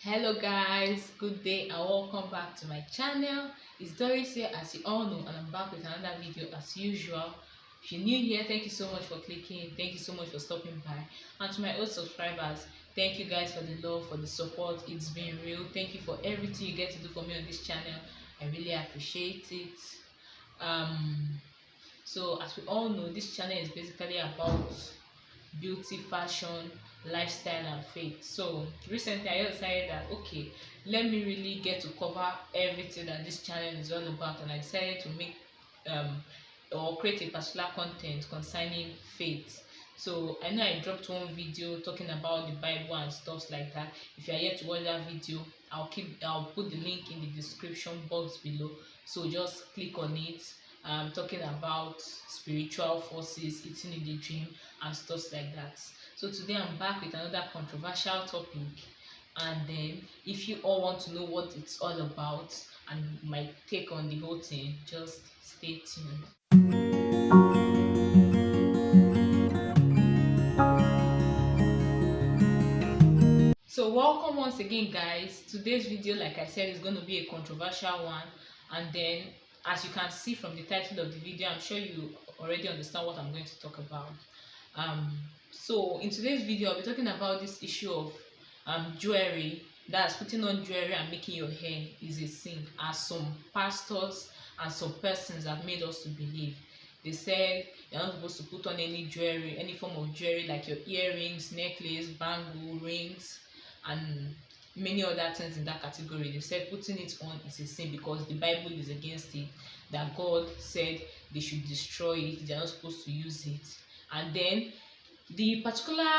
Hello guys, good day and welcome back to my channel. It's Doris here, as you all know, and I'm back with another video as usual. If you're new here, thank you so much for clicking, thank you so much for stopping by. And to my old subscribers, thank you guys for the love, for the support. It's been real. Thank you for everything you get to do for me on this channel. I really appreciate it. So as we all know, this channel is basically about beauty, fashion, lifestyle and faith. So recently I decided that okay, let me really get to cover everything that this channel is all about, and I decided to make or create a particular content concerning faith. So I know I dropped one video talking about the Bible and stuff like that. If you are yet to watch that video, I'll put the link in the description box below, so just click on it. Talking about spiritual forces, eating in the dream and stuff like that. So today I'm back with another controversial topic, and then if you all want to know what it's all about and my take on the whole thing, just stay tuned. So welcome once again guys. Today's video, like I said, is going to be a controversial one, and then as you can see from the title of the video, I'm sure you already understand what I'm going to talk about. So in today's video, I'll be talking about this issue of jewelry. That's putting on jewelry and making your hair is a sin, as some pastors and some persons have made us to believe. They said you're not supposed to put on any jewelry, any form of jewelry, like your earrings, necklace, bangle, rings, and many other things in that category. They said putting it on is a sin because the Bible is against it, that God said they should destroy it, they're not supposed to use it. And then the particular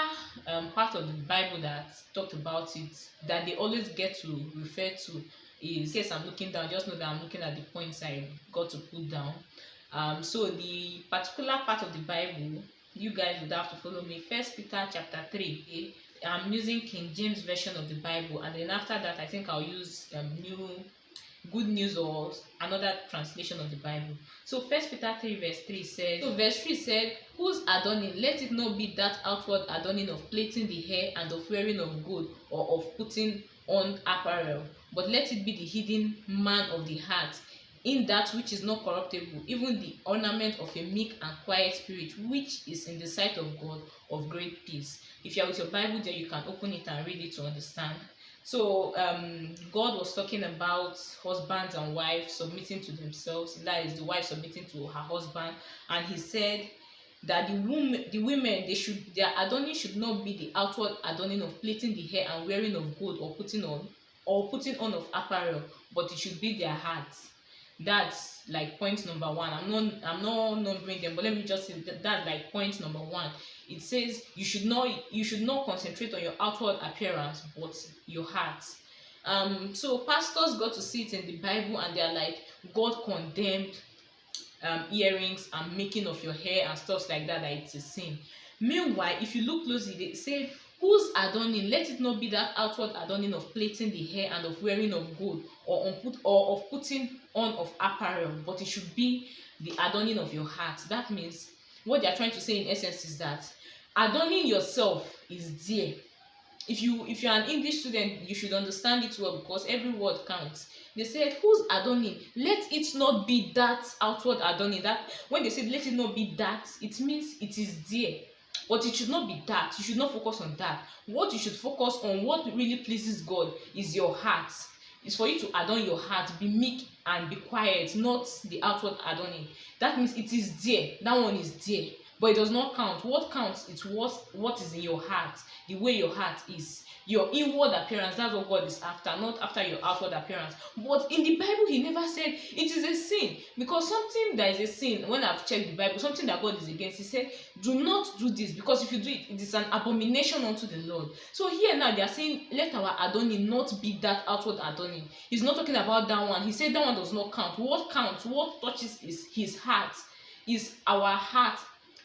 part of the Bible that talked about it, that they always get to refer to, is, in case I'm looking down, just know that I'm looking at the points I got to put down. So the particular part of the Bible, you guys would have to follow me. First Peter chapter 3. Okay? I'm using King James version of the Bible, and then after that I think I'll use New Good News or another translation of the Bible. So First Peter 3 verse 3 said, so verse 3 said, whose adorning, let it not be that outward adorning of plaiting the hair and of wearing of gold or of putting on apparel, but let it be the hidden man of the heart, in that which is not corruptible, even the ornament of a meek and quiet spirit, which is in the sight of God of great peace. If you are with your Bible there, you can open it and read it to understand. So God was talking about husbands and wives submitting to themselves, that is, the wife submitting to her husband, and he said that the women, their adorning should not be the outward adorning of plaiting the hair and wearing of gold or putting on of apparel, but it should be their hearts. That's like point number one. I'm not numbering them, but let me just say that's like point number one. It says you should not concentrate on your outward appearance, but your heart. So pastors got to see it in the Bible, and they're like, God condemned earrings and making of your hair and stuff like that it's a sin. Meanwhile, if you look closely, they say, whose adorning, let it not be that outward adorning of plaiting the hair and of wearing of gold or of putting on of apparel, but it should be the adorning of your heart. That means what they are trying to say in essence is that adorning yourself is there. If you're an English student, you should understand it well, because every word counts. They said, whose adorning, let it not be that outward adorning. That when they said let it not be that, it means it is there, but it should not be that. You should not focus on that. What you should focus on, what really pleases God, is your heart. It's for you to adorn your heart, be meek and be quiet, not the outward adorning. That means it is there, that one is there, but it does not count. What counts is what is in your heart, the way your heart is, your inward appearance. That's what God is after, not after your outward appearance. But in the Bible, he never said it is a sin, because something that is a sin, when I've checked the Bible, something that God is against, he said, do not do this, because if you do it, it is an abomination unto the Lord. So here now they are saying, let our adorning not be that outward adorning. He's not talking about that one. He said that one does not count. What counts, what touches is his heart, is our heart.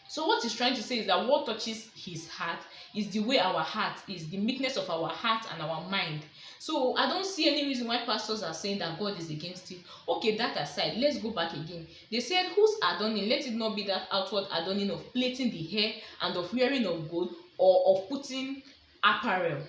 So what he's trying to say is that what touches his heart is the way our heart is, the meekness of our heart and our mind. So I don't see any reason why pastors are saying that God is against it. Okay, that aside, let's go back again. They said, whose adorning, let it not be that outward adorning of plaiting the hair and of wearing of gold or of putting apparel.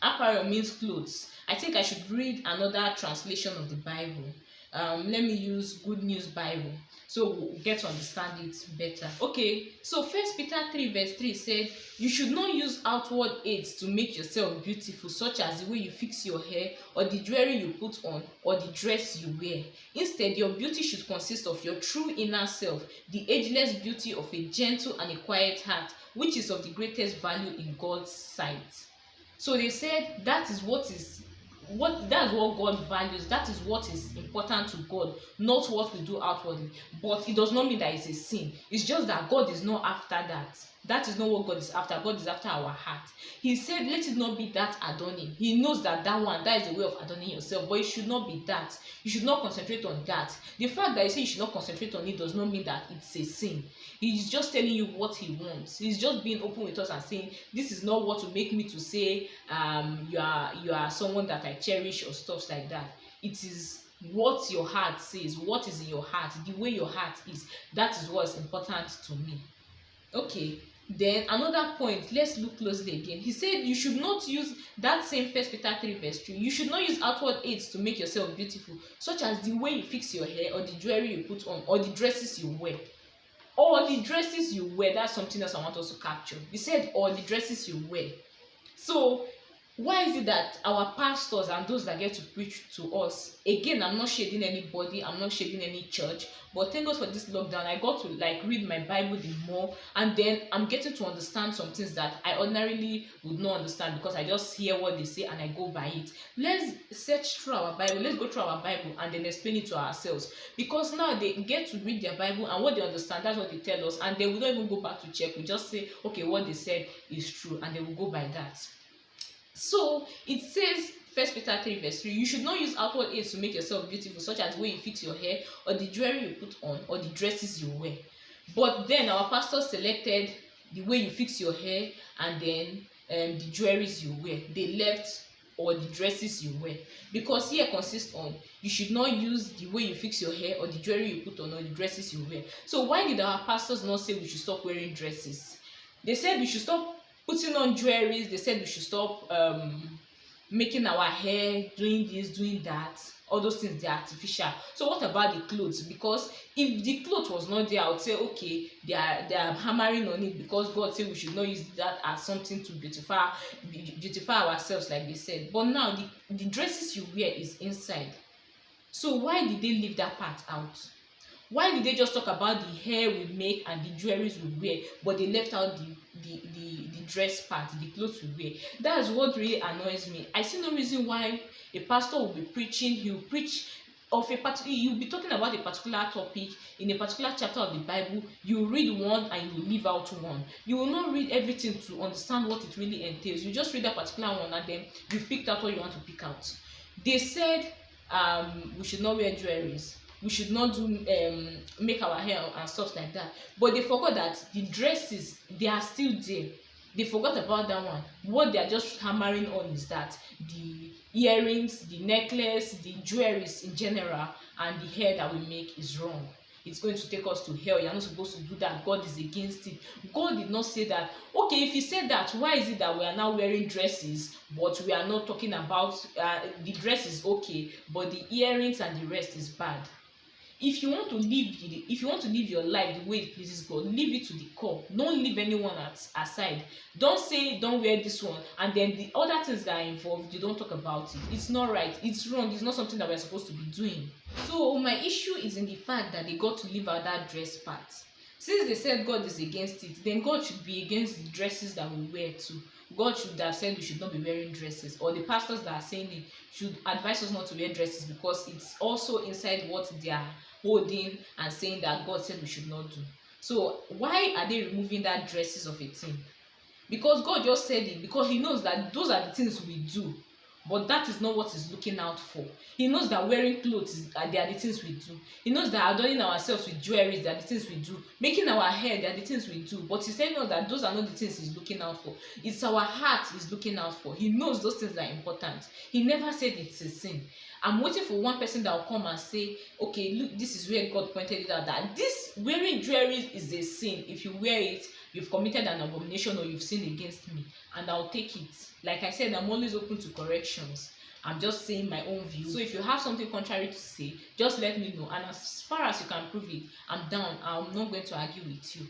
Apparel means clothes. I think I should read another translation of the Bible. Let me use Good News Bible so we'll get to understand it better. Okay, so First Peter 3 verse 3 said, you should not use outward aids to make yourself beautiful, such as the way you fix your hair, or the jewelry you put on, or the dress you wear. Instead, your beauty should consist of your true inner self, the ageless beauty of a gentle and a quiet heart, which is of the greatest value in God's sight. So they said that's what God values, that is what is important to God, not what we do outwardly. But it does not mean that it's a sin. It's just that God is not after that. That is not what God is after. God is after our heart. He said, let it not be that adorning. He knows that that is the way of adorning yourself, but it should not be that. You should not concentrate on that. The fact that he said you should not concentrate on it does not mean that it's a sin. He's just telling you what he wants. He's just being open with us and saying, this is not what will make me to say you are someone that I cherish or stuff like that. It is what your heart says, what is in your heart, the way your heart is. That is what's important to me. Okay, then another point, let's look closely again. He said you should not use that same First Peter 3 verse 3. You should not use outward aids to make yourself beautiful, such as the way you fix your hair, or the jewelry you put on, or the dresses you wear. Or the dresses you wear, that's something else I want us to capture. He said, or the dresses you wear. So why is it that our pastors and those that get to preach to us, again, I'm not shading anybody, I'm not shading any church, but thank God for this lockdown, I got to read my Bible the more, and then I'm getting to understand some things that I ordinarily would not understand, because I just hear what they say and I go by it. Let's search through our Bible, let's go through our Bible and then explain it to ourselves, because now they get to read their Bible and what they understand, that's what they tell us, and they will not even go back to check. We just say, okay, what they said is true, and they will go by that. So it says, First Peter 3 verse 3, you should not use outward aids to make yourself beautiful, such as the way you fix your hair, or the jewelry you put on, or the dresses you wear. But then our pastor selected the way you fix your hair and then the jewelries you wear. They left or the dresses you wear, because here consists on you should not use the way you fix your hair, or the jewelry you put on, or the dresses you wear. So why did our pastors not say we should stop wearing dresses? They said we should stop putting on jewelries. They said we should stop making our hair, doing this, doing that. All those things, they're artificial. So what about the clothes? Because if the clothes was not there, I would say, okay, they are hammering on it because God said we should not use that as something to beautify ourselves, like they said. But now the dresses you wear is inside. So why did they leave that part out? Why did they just talk about the hair we make and the jewelries we wear, but they left out the dress part, the clothes we wear? That's what really annoys me. I see no reason why a pastor will be preaching. He will preach of a particular, you'll be talking about a particular topic in a particular chapter of the Bible. You read one and you leave out one. You will not read everything to understand what it really entails. You just read that particular one and then you've picked out what you want to pick out. They said we should not wear jewelries, we should not do make our hair and stuff like that, but they forgot that the dresses, they are still there. They forgot about that one. What they are just hammering on is that the earrings, the necklace, the jewelries in general, and the hair that we make is wrong. It's going to take us to hell. You're not supposed to do that. God is against it. God did not say that. Okay, if he said that, why is it that we are now wearing dresses, but we are not talking about the dress is okay, but the earrings and the rest is bad? If you want to live your life the way it pleases God, leave it to the core. Don't leave anyone aside. Don't say don't wear this one and then the other things that are involved, you don't talk about it. It's not right. It's wrong. It's not something that we're supposed to be doing. So my issue is in the fact that they got to leave out that dress part. Since they said God is against it, then God should be against the dresses that we wear too. God should have said we should not be wearing dresses, or the pastors that are saying it should advise us not to wear dresses, because it's also inside what they are holding and saying that God said we should not do. So why are they removing that dresses of a thing? Because God just said it, because he knows that those are the things we do, but that is not what he's looking out for. He knows that wearing clothes, they are the things we do. He knows that adorning ourselves with jewelry, they are the things we do. Making our hair, they are the things we do. But he's telling us that those are not the things he's looking out for. It's our heart he's looking out for. He knows those things are important. He never said it's a sin. I'm waiting for one person that will come and say, okay, look, this is where God pointed it out, that this wearing jewelry is a sin. If you wear it, you've committed an abomination or you've sinned against me, and I'll take it. Like I said, I'm always open to corrections. I'm just saying my own view. So if you have something contrary to say, just let me know. And as far as you can prove it, I'm down. I'm not going to argue with you.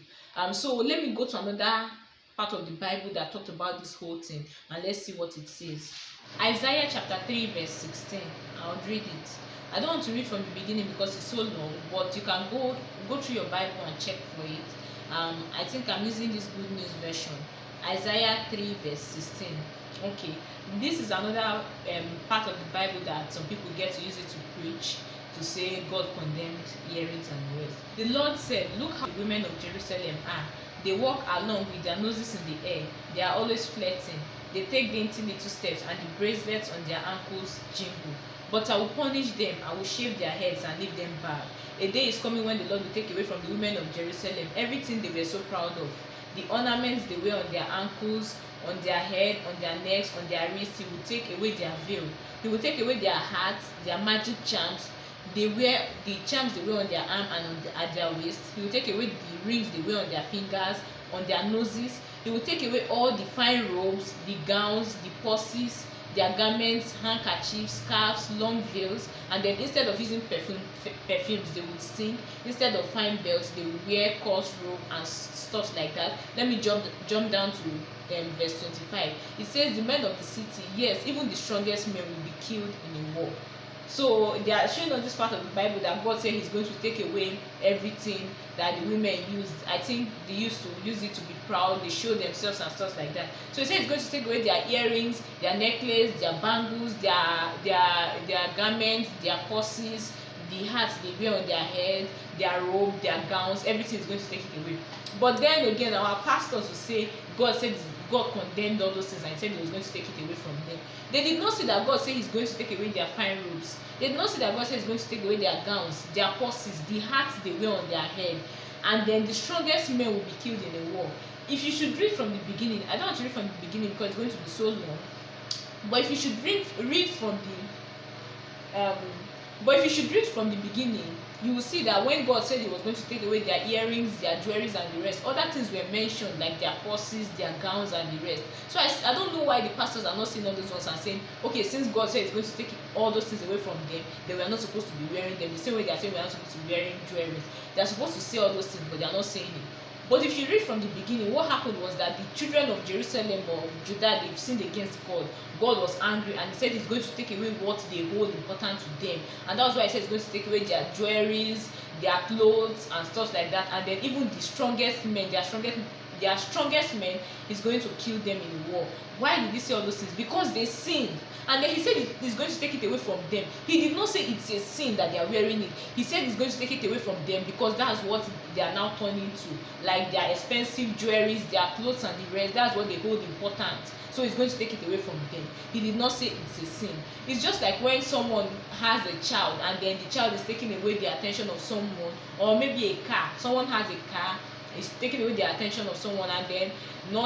So let me go to another part of the Bible that talked about this whole thing, and let's see what it says. Isaiah chapter 3 verse 16. I'll read it. I don't want to read from the beginning because it's so long, but you can go through your Bible and check for it. I think I'm using this Good News version. Isaiah 3 verse 16. Okay, this is another part of the Bible that some people get to use it to preach, to say God condemned earrings and the rest. The Lord said, look how the women of Jerusalem are. They walk along with their noses in the air. They are always flirting. They take dainty little steps, and the bracelets on their ankles jingle. But I will punish them. I will shave their heads and leave them bare. A day is coming when the Lord will take away from the women of Jerusalem everything they were so proud of. The ornaments they wear on their ankles, on their head, on their necks, on their wrists. He will take away their veil. He will take away their hats, their magic charms. They wear the charms they wear on their arm and at their waist. He will take away the rings they wear on their fingers, on their noses. He will take away all the fine robes, the gowns, the purses, their garments, handkerchiefs, scarves, long veils, and then instead of using perfumes, they would sing. Instead of fine belts, they would wear coarse robe and stuff like that. Let me jump down to verse 25. It says, the men of the city, yes, even the strongest men will be killed in a war. So they are showing on this part of the Bible that God said He's going to take away everything that the women used. I think they used to use it to be proud. They show themselves and stuff like that. So He said He's going to take away their earrings, their necklace, their bangles, their garments, their purses, the hats they wear on their head, their robe, their gowns. Everything is going to take it away. But then again, our pastors will say God condemned all those things and said He was going to take it away from them. They did not see that God said He's going to take away their fine robes. They did not see that God said He's going to take away their gowns, their purses, the hats they wear on their head, and then the strongest men will be killed in a war. If you should read from the beginning, I don't want to read from the beginning because it's going to be so long. But if you should read from the beginin, you will see that when God said He was going to take away their earrings, their jewelries, and the rest, other things were mentioned like their purses, their gowns, and the rest. So I don't know why the pastors are not seeing all those ones and saying, okay, since God said He's going to take all those things away from them, they were not supposed to be wearing them. The same way they are saying we are not supposed to be wearing jewelry. They are supposed to say all those things, but they are not saying it. But if you read from the beginning, what happened was that the children of Jerusalem or of Judah, they've sinned against God. God was angry and He said He's going to take away what they hold important to them. And that's why He said He's going to take away their jewelries, their clothes, and stuff like that. And then even the strongest men, their strongest men, He's going to kill them in war. Why did He say all those things? Because they sinned. And then He said He's going to take it away from them. He did not say it's a sin that they are wearing it. He said He's going to take it away from them because that's what they are now turning to. Like their expensive jewelries, their clothes, and the rest. That's what they hold important. So He's going to take it away from them. He did not say it's a sin. It's just like when someone has a child and then the child is taking away the attention of someone, or maybe a car. Someone has a car, is taking away the attention of someone, and then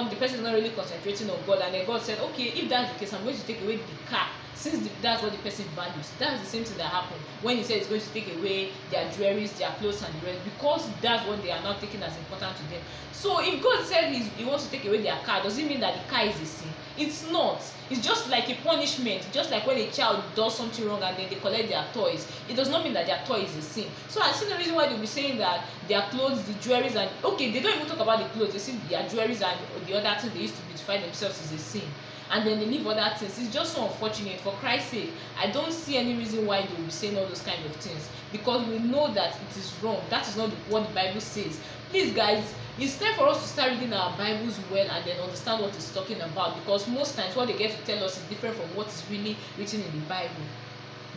the person is not really concentrating on God, and then God said, okay, if that's the case, I'm going to take away the car, since that's what the person values. That's the same thing that happened when He said He's going to take away their jewelries, their clothes, and the rest, because that's what they are now taking as important to them. So if God said He wants to take away their car, does it mean that the car is a sin? It's not. It's just like a punishment. Just like when a child does something wrong and then they collect their toys, it does not mean that their toy is a sin. So I see no reason why they'll be saying that their clothes, the jewelries, and okay, they don't even talk about the clothes. They see their jewelries and the other things they used to beautify themselves is a sin, and then they leave other things. It's just so unfortunate. For Christ's sake, I don't see any reason why they will be saying all those kind of things, because we know that it is wrong. That is not what the Bible says. Please guys, it's time for us to start reading our Bibles well and then understand what it's talking about, because most times what they get to tell us is different from what is really written in the Bible.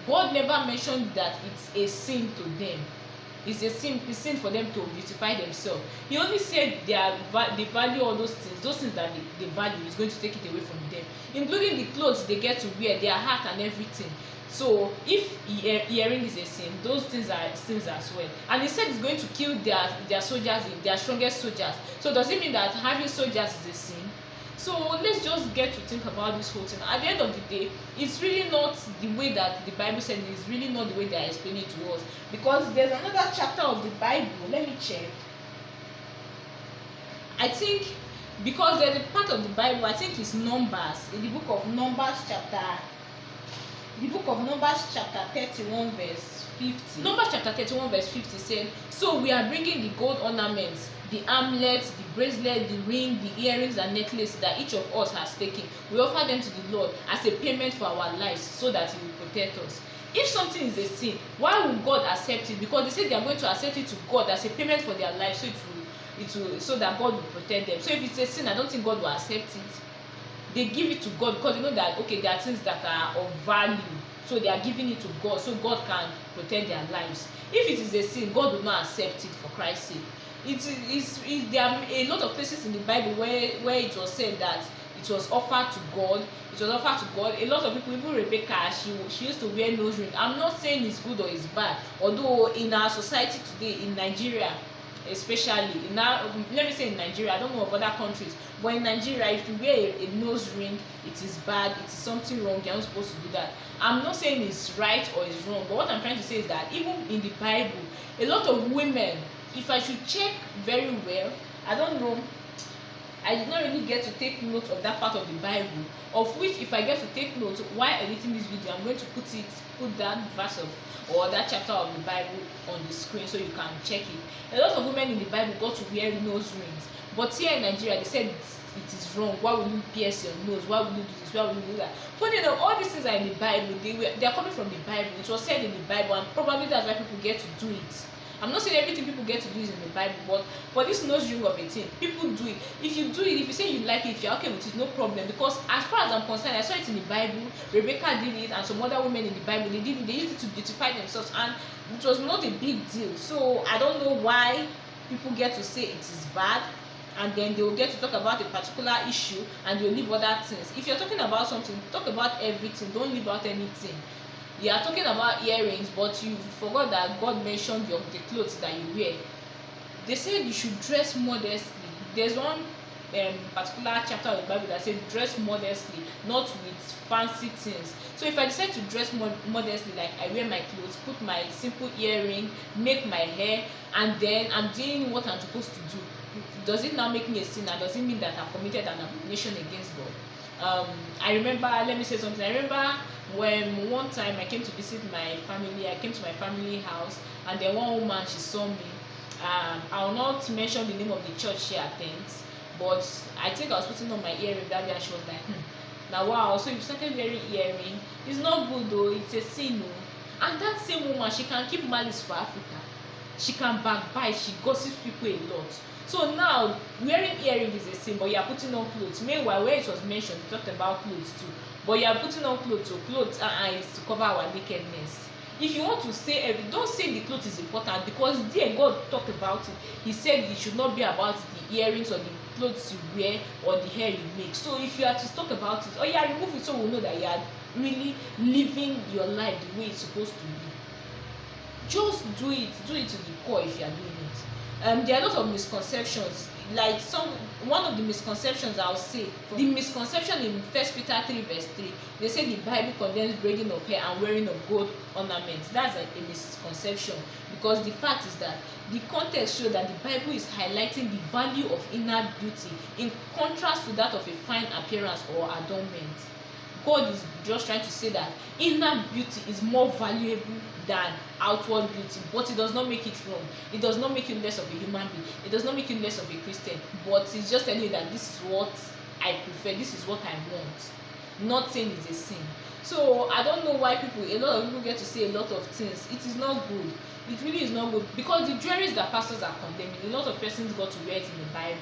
God never mentioned that it's a sin to them. It's a sin for them to beautify themselves. He only said they value all those things that they value. Is going to take it away from them, including the clothes they get to wear, their hat, and everything. So if earring is a sin, those things are sins as well. And He said He's going to kill their soldiers, their strongest soldiers. So does it mean that having soldiers is a sin? So let's just get to think about this whole thing. At the end of the day, it's really not the way that the Bible said it. It's really not the way they are explaining it to us, because there's another chapter of the Bible. Let me check. I think, because there's a part of the Bible, I think it's Numbers, in the book of Numbers chapter 31 verse 50. Numbers chapter 31 verse 50 said, so we are bringing the gold ornaments, the armlets, the bracelet, the ring, the earrings and necklaces that each of us has taken. We offer them to the Lord as a payment for our lives, so that He will protect us. If something is a sin, why will God accept it? Because they say they are going to accept it to God as a payment for their life, so so that God will protect them. So if it's a sin, I don't think God will accept it. They give it to God because they know that, okay, there are things that are of value, so they are giving it to God so God can protect their lives. If it is a sin, God will not accept it, for Christ's sake. There are a lot of places in the Bible where it was said that it was offered to God. It was offered to God. A lot of people, even Rebecca, she used to wear nose ring. I'm not saying it's good or it's bad, although in our society today, in Nigeria especially, let me say in Nigeria, I don't know of other countries, but in Nigeria, if you wear a nose ring, it is bad, it is something wrong, you're not supposed to do that. I'm not saying it's right or it's wrong, but what I'm trying to say is that even in the Bible, a lot of women, if I should check very well, I don't know, I did not really get to take note of that part of the Bible, of which if I get to take note while editing this video, I'm going to put that verse or that chapter of the Bible on the screen so you can check it. A lot of women in the Bible got to wear nose rings, but here in Nigeria, they said it is wrong. Why will you pierce your nose? Why will you do this? Why will you do that? Funny enough, all these things are in the Bible. They are coming from the Bible. It was said in the Bible, and probably that's why people get to do it. I'm not saying everything people get to do is in the Bible, but for this nose ring of a thing, people do it. If you do it, if you say you like it, if you're okay with it, no problem. Because as far as I'm concerned, I saw it in the Bible. Rebecca did it, and some other women in the Bible, they did it. They used it to beautify themselves, and it was not a big deal. So I don't know why people get to say it is bad, and then they will get to talk about a particular issue, and they'll leave other things. If you're talking about something, talk about everything. Don't leave out anything. You are talking about earrings, but you forgot that God mentioned the clothes that you wear. They said you should dress modestly. There's one particular chapter of the Bible that said dress modestly, not with fancy things. So if I decide to dress modestly, like I wear my clothes, put my simple earring, make my hair, and then I'm doing what I'm supposed to do, does it now make me a sinner? Does it mean that I've committed an abomination against God? I remember, let me say something. I remember when one time I came to visit my family. I came to my family house, and then one woman, she saw me. I will not mention the name of the church she attends, but I think I was putting on my earring that day, and she was like, now wow, so you started wearing earring. It's not good though, it's a sin. And that same woman, she can keep malice for Africa. She can backbite, she gossips people a lot. So now, wearing earring is a sin, but you are putting on clothes. Meanwhile, where it was mentioned, we talked about clothes too. But you are putting on clothes, so clothes is to cover our nakedness. If you want to say don't say the clothes is important, because there God talked about it. He said it should not be about the earrings or the clothes you wear or the hair you make. So if you are to talk about it, remove it so we know that you are really living your life the way it's supposed to be. Just do it to the core if you are doing it. There are a lot of misconceptions. Like one of the misconceptions I'll say, the misconception in 1 Peter 3 verse 3, they say the Bible condemns braiding of hair and wearing of gold ornaments. That's a misconception, because the fact is that the context shows that the Bible is highlighting the value of inner beauty in contrast to that of a fine appearance or adornment. God is just trying to say that inner beauty is more valuable than outward beauty, but it does not make it wrong. It does not make you less of a human being. It does not make you less of a Christian, but it's just telling you that this is what I prefer, this is what I want. Not saying it's a sin. So I don't know why a lot of people get to say a lot of things. It is not good. It really is not good, because the jewelries that pastors are condemning, a lot of persons got to wear it in the Bible,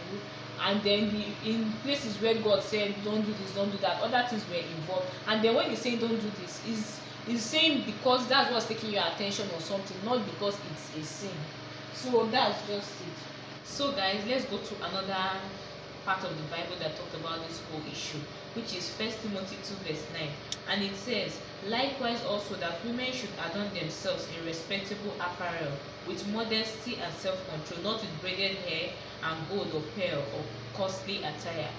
and then in places where God said don't do this, don't do that, other things were involved, and then when he's saying don't do this, is saying because that's what's taking your attention or something, not because it's a sin. So that's just it. So guys, let's go to another part of the Bible that talked about this whole issue, which is 1 Timothy 2 verse 9, and it says, likewise also that women should adorn themselves in respectable apparel, with modesty and self-control, not with braided hair and gold or pearl or costly attire.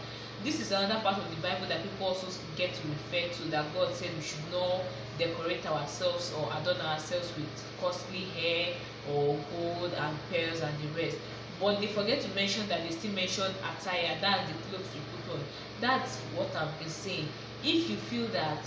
this is another part of the Bible that people also get to refer to, that God said we should not decorate ourselves or adorn ourselves with costly hair or gold and pearls and the rest. But they forget to mention that they still mention attire, that's the clothes you put on. That's what I've been saying. If you feel that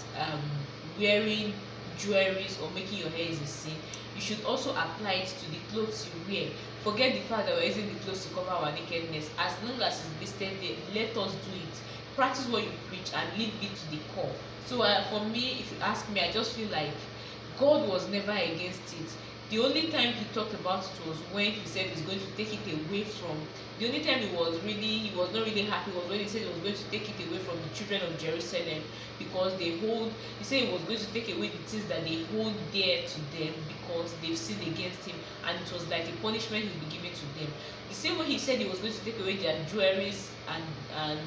wearing jewelries or making your hair is a sin, you should also apply it to the clothes you wear. Forget the fact that we're using the clothes to cover our nakedness. As long as it's listed there, let us do it. Practice what you preach and leave it to the core. So for me, if you ask me, I just feel like God was never against it. The only time he talked about it was when he said he's going to take it away from. The only time he was not really happy was when he said he was going to take it away from the children of Jerusalem, because they hold. He said he was going to take away the things that they hold dear to them because they've sinned against him, and it was like a punishment he would be given to them. The same way he said he was going to take away their jewelries and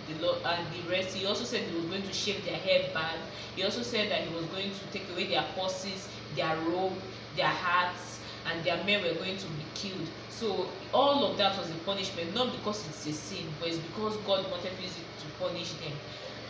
the rest. He also said he was going to shave their hair band. He also said that he was going to take away their purses, their robe, their hats, and their men were going to be killed. So all of that was a punishment, not because it's a sin, but it's because God wanted to use it to punish them.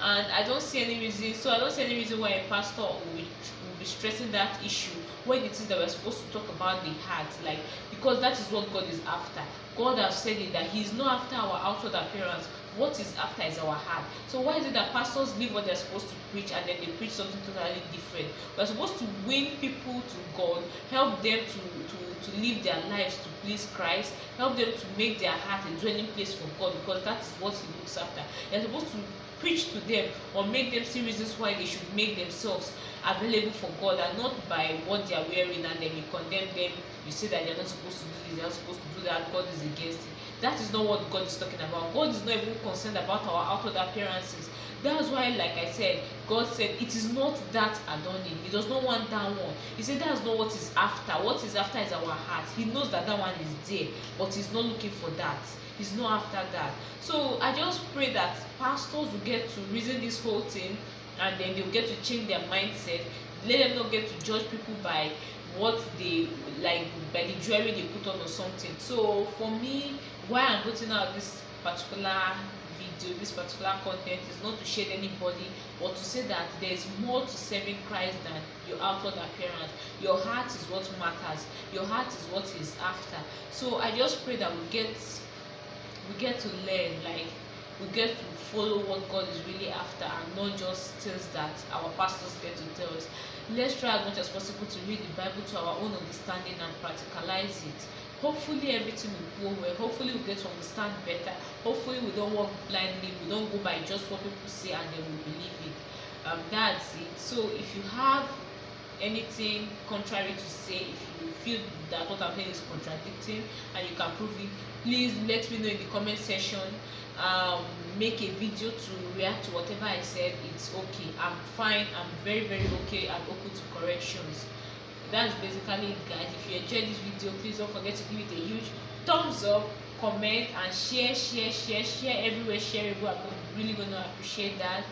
And I don't see any reason why a pastor will be stressing that issue when it is that we're supposed to talk about the heart, like, because that is what God is after. God has said it that He's not after our outward appearance. What He's after is our heart. So why is it that pastors leave what they're supposed to preach and then they preach something totally different? We're supposed to win people to God, help them to live their lives to please Christ, help them to make their heart a dwelling place for God, because that is what He looks after. You're supposed to preach to them or make them see reasons why they should make themselves available for God, and not by what they are wearing, and then you condemn them, you say that they're not supposed to do this, they're not supposed to do that, God is against it. That is not what God is talking about. God is not even concerned about our outward appearances. That's why, like I said, God said it is not that adorning. He does not want that one. He said that's not what He's after. What He's after is our heart. He knows that that one is there, but He's not looking for that. He's not after that. So I just pray that pastors will get to reason this whole thing, and then they'll get to change their mindset. Let them not get to judge people by what they like, by the jewelry they put on or something. So for me, why I'm putting out this particular video, this particular content, is not to shade anybody, but to say that there is more to serving Christ than your outward appearance. Your heart is what matters. Your heart is what He's after. So I just pray that we get to learn, like, we get to follow what God is really after, and not just things that our pastors get to tell us. Let's try as much as possible to read the Bible to our own understanding and practicalize it. Hopefully everything will go well. Hopefully we get to understand better. Hopefully we don't walk blindly. We don't go by just what people say and then we believe it. That's it. So if you have anything contrary to say, if you feel that what I'm saying is contradicting and you can prove it, please let me know in the comment section. Make a video to react to whatever I said. It's okay. I'm fine. I'm very okay and open to corrections. That's basically it, guys. If you enjoyed this video, please don't forget to give it a huge thumbs up, comment, and share everywhere shareable. I'm really gonna appreciate that.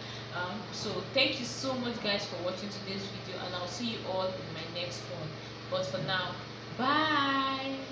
So thank you so much, guys, for watching today's video, and I'll see you all in my next one. But for now, bye.